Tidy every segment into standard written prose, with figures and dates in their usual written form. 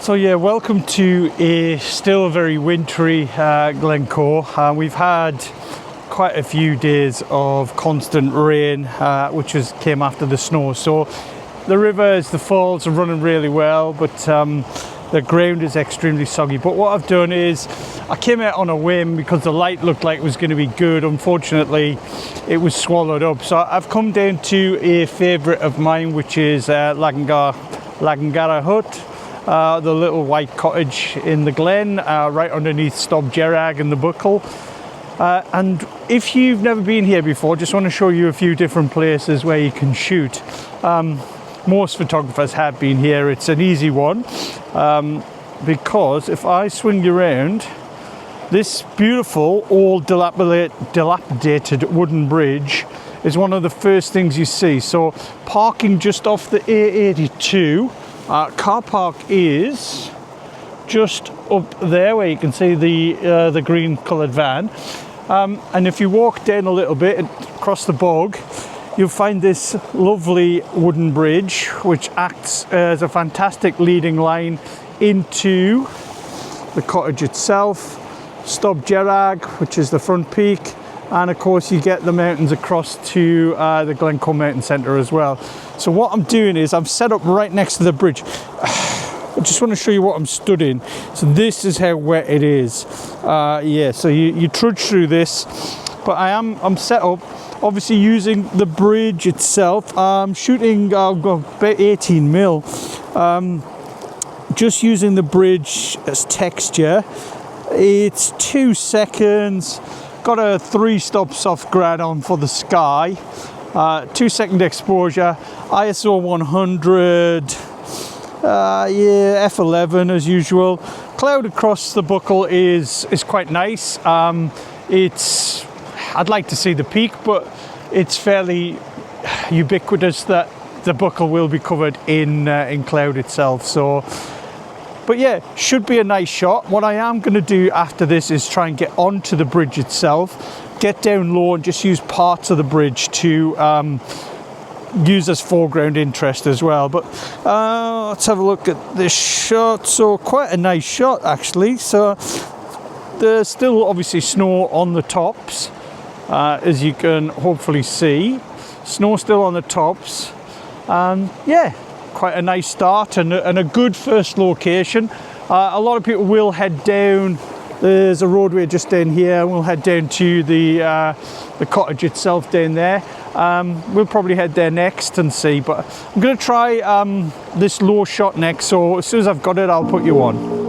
So yeah, welcome to a still very wintry Glen Coe. We've had quite a few days of constant rain, which came after the snow. So the rivers, the falls are running really well, but the ground is extremely soggy. But what I've done is I came out on a whim because the light looked like it was going to be good. Unfortunately, it was swallowed up. So I've come down to a favourite of mine, which is Lagangarbh Hut, the little white cottage in the glen, right underneath Stob Gerrag and the Buckle. And if you've never been here before, just want to show you a few different places where you can shoot. Most photographers have been here. It's an easy one because if I swing you around, this beautiful old dilapidated wooden bridge is one of the first things you see. So parking just off the A82, car park is just up there where you can see the green coloured van. And if you walk down a little bit across the bog, you'll find this lovely wooden bridge which acts as a fantastic leading line into the cottage itself. Stob Gerrag, which is the front peak, and of course you get the mountains across to the Glen Coe mountain centre as well. So what I'm doing is I'm set up right next to the bridge. I just want to show you what I'm stood in. So this is how wet it is. Yeah, so you trudge through this, but I'm set up obviously using the bridge itself. I'm shooting about 18 mil, just using the bridge as texture. It's 2 seconds, got a 3-stop soft grad on for the sky, 2-second exposure, ISO 100, yeah, f11 as usual. Cloud across the Buckle is quite nice. I'd like to see the peak, but it's fairly ubiquitous that the Buckle will be covered in cloud itself. So, but yeah, should be a nice shot. What I am going to do after this is try and get onto the bridge itself, get down low and just use parts of the bridge to use as foreground interest as well. But let's have a look at this shot. So quite a nice shot actually. So there's still obviously snow on the tops, as you can hopefully see. Snow still on the tops, and yeah, quite a nice start and a good first location. A lot of people will head down. There's a roadway just down here, and we'll head down to the cottage itself down there. We'll probably head there next and see, but I'm going to try this low shot next, so as soon as I've got it I'll put you on.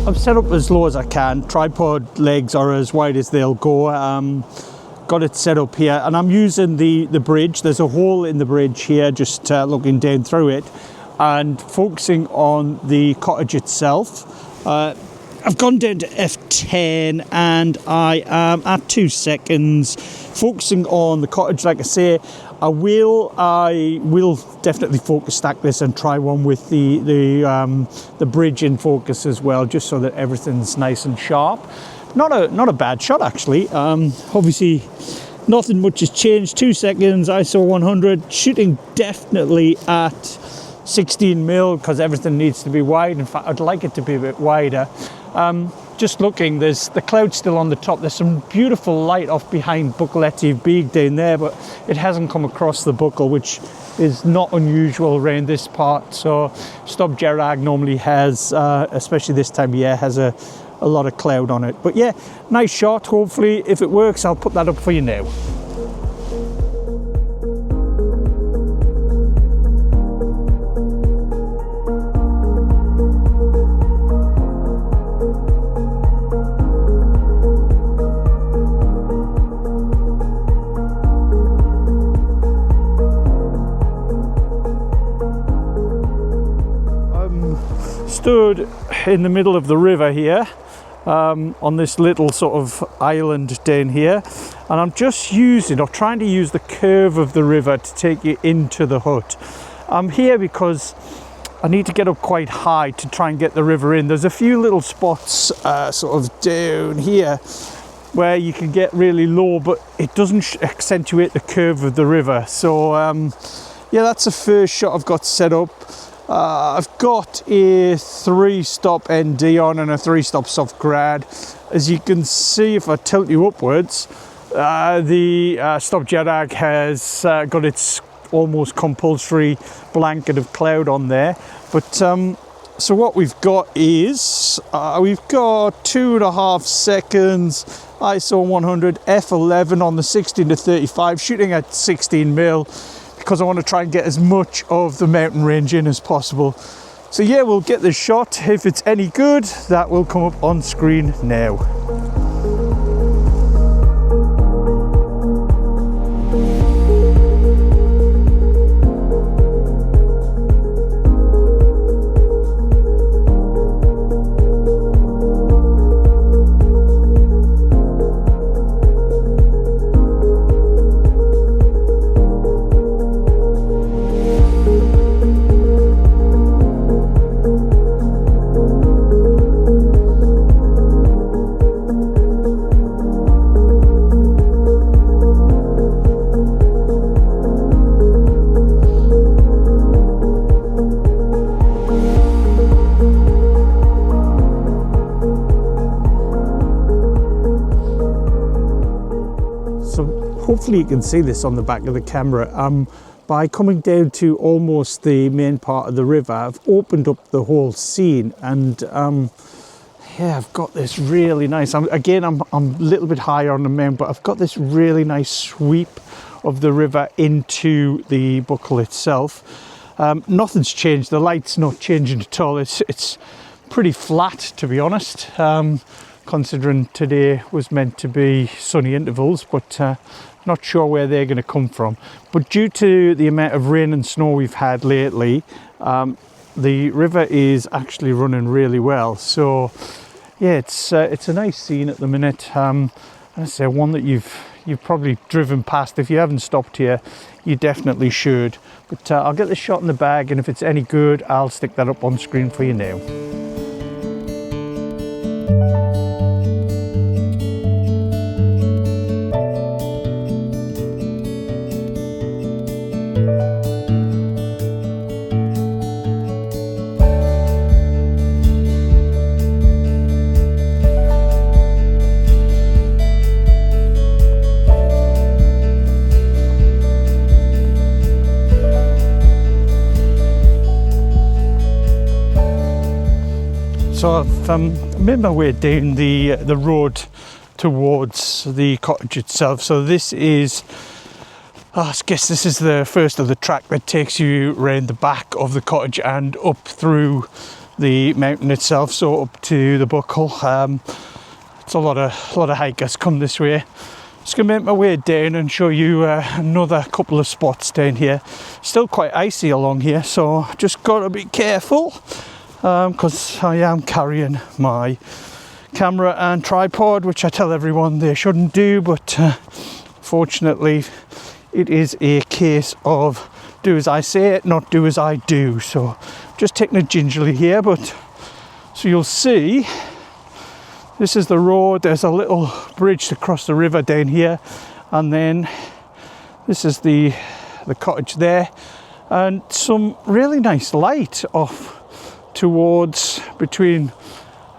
I've set up as low as I can. Tripod legs are as wide as they'll go. Got it set up here, and I'm using the bridge. There's a hole in the bridge here, just looking down through it and focusing on the cottage itself. I've gone down to f10 and I am at 2 seconds focusing on the cottage. Like I say, I will definitely focus stack this and try one with the bridge in focus as well, just so that everything's nice and sharp. Not a bad shot actually. Obviously nothing much has changed. 2 seconds, ISO 100, shooting definitely at 16 mil because everything needs to be wide. In fact, I'd like it to be a bit wider. Just looking, there's the cloud still on the top. There's some beautiful light off behind Buckletti Beag down there, but it hasn't come across the Buckle, which is not unusual around this part. So Stob Gerrag normally has, especially this time of year, has a lot of cloud on it. But yeah, nice shot. Hopefully if it works, I'll put that up for you now. Stood in the middle of the river here. on this little sort of island down here, and I'm just using, or trying to use, the curve of the river to take you into the hut. I'm here because I need to get up quite high to try and get the river in. There's a few little spots sort of down here where you can get really low, but it doesn't accentuate the curve of the river. So yeah, that's the first shot I've got set up. I've got a 3-stop ND on and a 3-stop soft grad. As you can see, if I tilt you upwards, the stop JAG has got its almost compulsory blanket of cloud on there. But so what we've got is we've got 2.5 seconds ISO 100 f11 on the 16 to 35, shooting at 16 mil because I want to try and get as much of the mountain range in as possible. So yeah, we'll get the shot. If it's any good, that will come up on screen now. Hopefully you can see this on the back of the camera. By coming down to almost the main part of the river, I've opened up the whole scene, and yeah, I've got this really nice, I'm a little bit higher on the mountain, but I've got this really nice sweep of the river into the buckle itself. Nothing's changed, the light's not changing at all. It's pretty flat, to be honest, considering today was meant to be sunny intervals, but not sure where they're going to come from. But due to the amount of rain and snow we've had lately, the river is actually running really well. So yeah, it's a nice scene at the minute. I say one that you've probably driven past. If you haven't stopped here, you definitely should. But I'll get the shot in the bag, and if it's any good, I'll stick that up on screen for you now. So I've made my way down the road towards the cottage itself. So this is, I guess this is the first of the track that takes you around the back of the cottage and up through the mountain itself, so up to the buckle. It's a lot of hikers come this way. Just gonna make my way down and show you another couple of spots down here. Still quite icy along here, so just gotta be careful. Because I am carrying my camera and tripod, which I tell everyone they shouldn't do, but fortunately it is a case of do as I say, not do as I do. So just taking it gingerly here, but so you'll see this is the road. There's a little bridge to cross the river down here, and then this is the cottage there, and some really nice light off towards between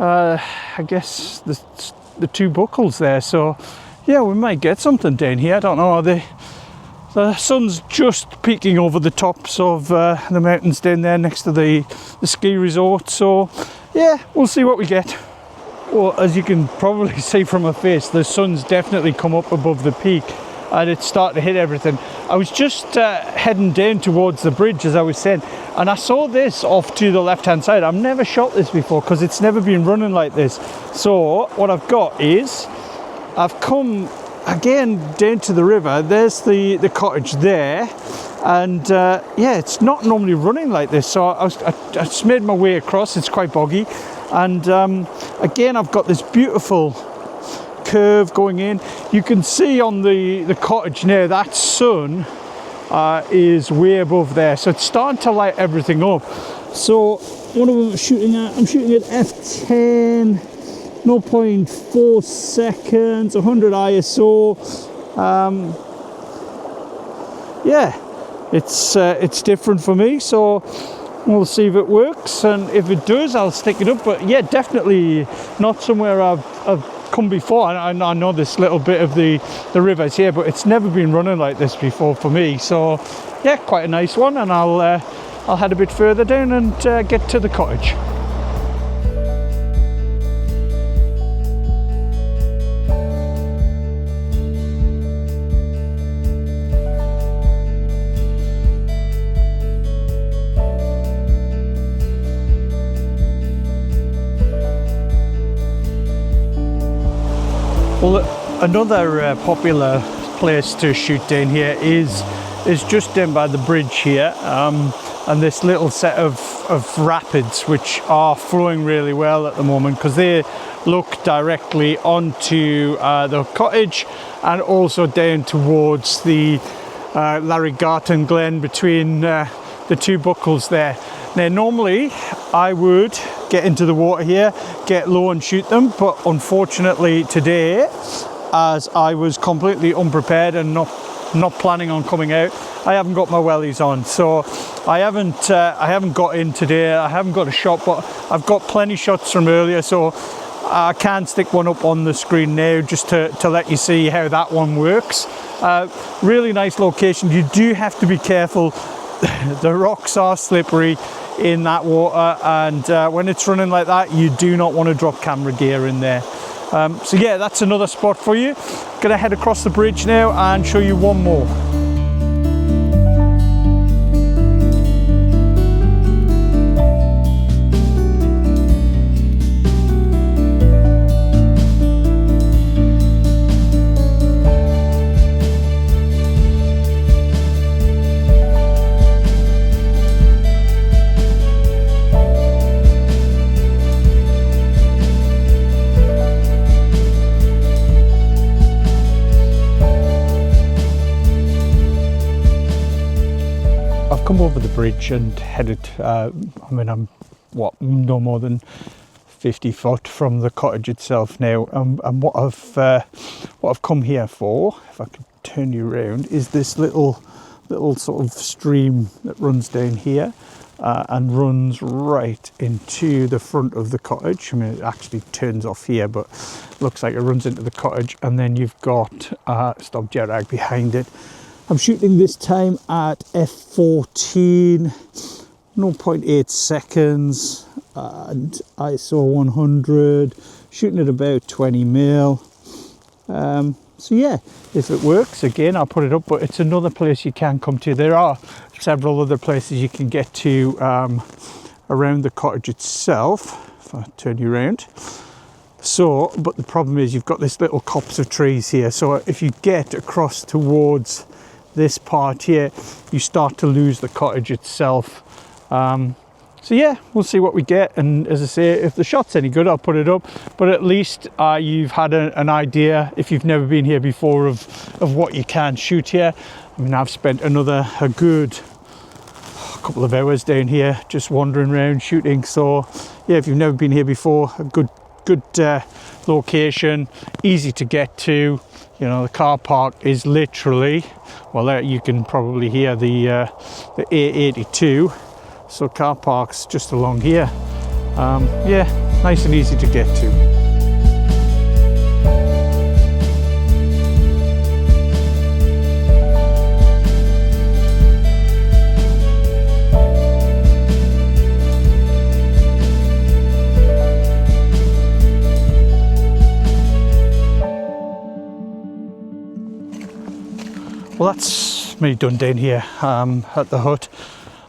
I guess the two buckles there. So yeah, we might get something down here. I don't know, the sun's just peeking over the tops of the mountains down there next to the ski resort. So yeah, we'll see what we get. Well, as you can probably see from my face, the sun's definitely come up above the peak and it's starting to hit everything. I was just heading down towards the bridge, as I was saying, and I saw this off to the left hand side. I've never shot this before because it's never been running like this. So what I've got is I've come again down to the river. There's the cottage there, and yeah, it's not normally running like this. So I just made my way across. It's quite boggy, And again, I've got this beautiful curve going in. You can see on the cottage now that sun is way above there, so it's starting to light everything up. So what am I shooting at? I'm shooting at f10, 0.4 seconds, 100 ISO. Yeah, it's different for me, so we'll see if it works, and if it does, I'll stick it up. But yeah, definitely not somewhere I've come before. I know this little bit of the rivers here, but it's never been running like this before for me. So yeah, quite a nice one, and I'll head a bit further down and get to the cottage. Well, another popular place to shoot down here is just down by the bridge here, and this little set of rapids which are flowing really well at the moment, because they look directly onto the cottage and also down towards the Lagangarbh Glen between the two buckles there. Now normally I would get into the water here, get low and shoot them, but unfortunately today, as I was completely unprepared and not planning on coming out, I haven't got my wellies on, so I haven't got in today. I haven't got a shot, but I've got plenty shots from earlier, so I can stick one up on the screen now just to let you see how that one works. Really nice location. You do have to be careful. The rocks are slippery in that water, and when it's running like that, you do not want to drop camera gear in there. So yeah, that's another spot for you. Gonna head across the bridge now and show you one more. Come over the bridge and headed, I mean, I'm no more than 50 foot from the cottage itself now, and what I've come here for, if I could turn you around, is this little sort of stream that runs down here and runs right into the front of the cottage. I mean, it actually turns off here, but looks like it runs into the cottage, and then you've got Stop Jerag behind it. I'm shooting this time at f14, 0.8 seconds, and ISO 100, shooting at about 20 mil. So yeah, if it works, again, I'll put it up, but it's another place you can come to. There are several other places you can get to around the cottage itself, if I turn you around. So, but the problem is you've got this little copse of trees here, so if you get across towards this part here, you start to lose the cottage itself. So yeah, we'll see what we get, and as I say, if the shot's any good, I'll put it up, but at least you've had an idea, if you've never been here before, of what you can shoot here. I mean, I've spent a good couple of hours down here just wandering around shooting, so yeah, if you've never been here before, a good location, easy to get to. You know, the car park is literally, well, there you can probably hear the A82, so car park's just along here. Yeah, nice and easy to get to. Well, that's me done down here at the hut,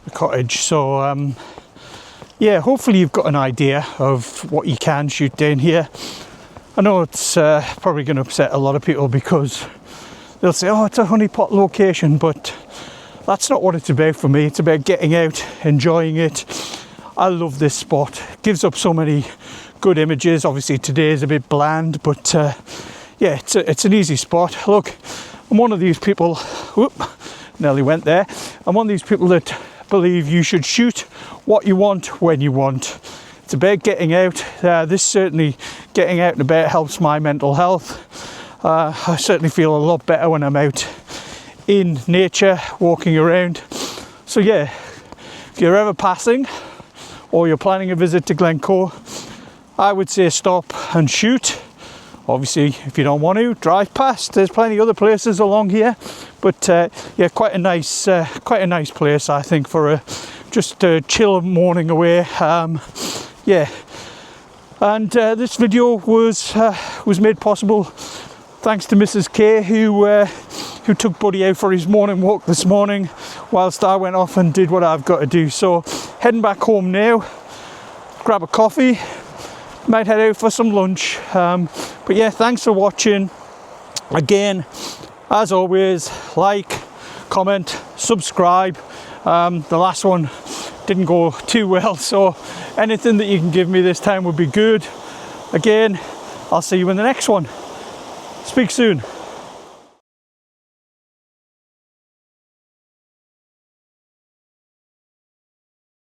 the cottage. So yeah, hopefully you've got an idea of what you can shoot down here. I know it's probably going to upset a lot of people because they'll say, oh, it's a honeypot location, but that's not what it's about for me. It's about getting out, enjoying it. I love this spot. It gives up so many good images. Obviously today is a bit bland, but yeah, it's an easy spot. Look, I'm one of these people, whoop, nearly went there. I'm one of these people that believe you should shoot what you want when you want. It's about getting out. This certainly, getting out and about helps my mental health. I certainly feel a lot better when I'm out in nature, walking around. So yeah, if you're ever passing or you're planning a visit to Glen Coe, I would say stop and shoot. Obviously, if you don't want to, drive past. There's plenty of other places along here, but yeah, quite a nice place, I think, for just a chill morning away. Yeah, and this video was made possible thanks to Mrs. K, who took Buddy out for his morning walk this morning, whilst I went off and did what I've got to do. So heading back home now, grab a coffee, might head out for some lunch. But yeah, thanks for watching. Again, as always, like, comment, subscribe. The last one didn't go too well, so anything that you can give me this time would be good. Again, I'll see you in the next one. Speak soon.